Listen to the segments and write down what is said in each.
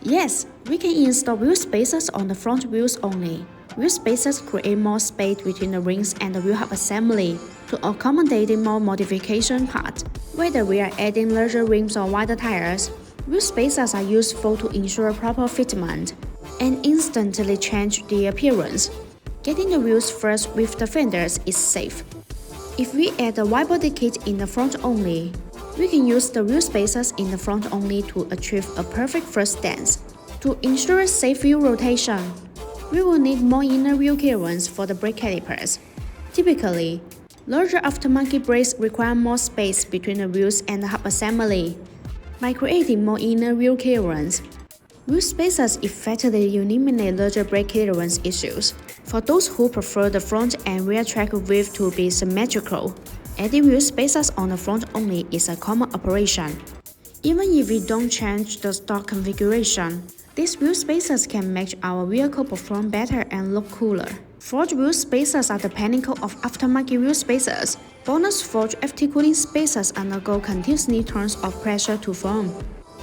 Yes, we can install wheel spacers on the front wheels only. Wheel spacers create more space between the rings and the wheel hub assembly to accommodate more modification parts. Whether we are adding larger rims or wider tires, wheel spacers are useful to ensure proper fitment and instantly change the appearance. Getting the wheels first with the fenders is safe. If we add a wide-body kit in the front only, we can use the wheel spacers in the front only to achieve a perfect first stance. To ensure safe wheel rotation, we will need more inner wheel clearance for the brake calipers. Typically, larger aftermarket brakes require more space between the wheels and the hub assembly. By creating more inner wheel clearance, wheel spacers effectively eliminate larger brake clearance issues. For those who prefer the front and rear track width to be symmetrical, adding wheel spacers on the front only is a common operation. Even if we don't change the stock configuration, these wheel spacers can make our vehicle perform better and look cooler. Forged wheel spacers are the pinnacle of aftermarket wheel spacers. Bonus forged FT cooling spacers undergo continuous turns of pressure to form.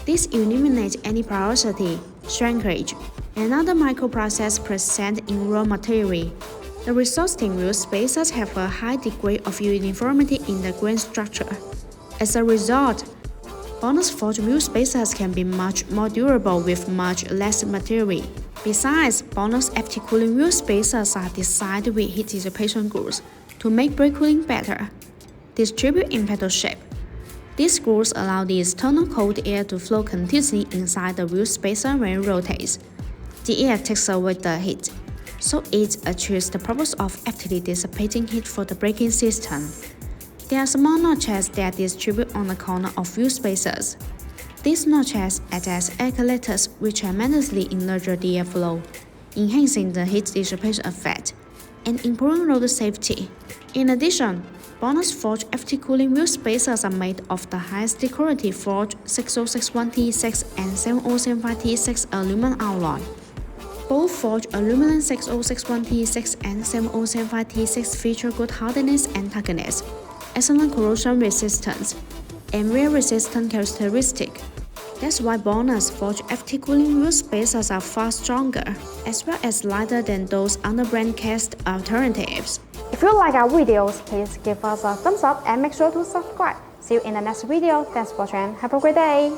This eliminates any porosity, shrinkage, and other microprocess present in raw material. The resulting wheel spacers have a high degree of uniformity in the grain structure. As a result, bonus forged wheel spacers can be much more durable with much less material. Besides, bonus FT cooling wheel spacers are designed with heat dissipation grooves to make brake cooling better. Distribute in pedal shape. These grooves allow the external cold air to flow continuously inside the wheel spacer when it rotates. The air takes away the heat, so it achieves the purpose of actively dissipating heat for the braking system. There are small notches that distribute on the corner of wheel spacers. These notches act as air collectors which tremendously enlarge the airflow, enhancing the heat dissipation effect and improving road safety. In addition, bonus forged FT cooling wheel spacers are made of the highest quality forged 6061T6 and 7075T6 aluminum alloy. Both forged aluminum 6061T6 and 7075T6 feature good hardness and toughness, excellent corrosion resistance, and wear resistant characteristics. That's why bonus forged FT cooling wheel spacers are far stronger, as well as lighter than those underbrand cast alternatives. If you like our videos, please give us a thumbs up and make sure to subscribe. See you in the next video. Thanks for watching. Have a great day.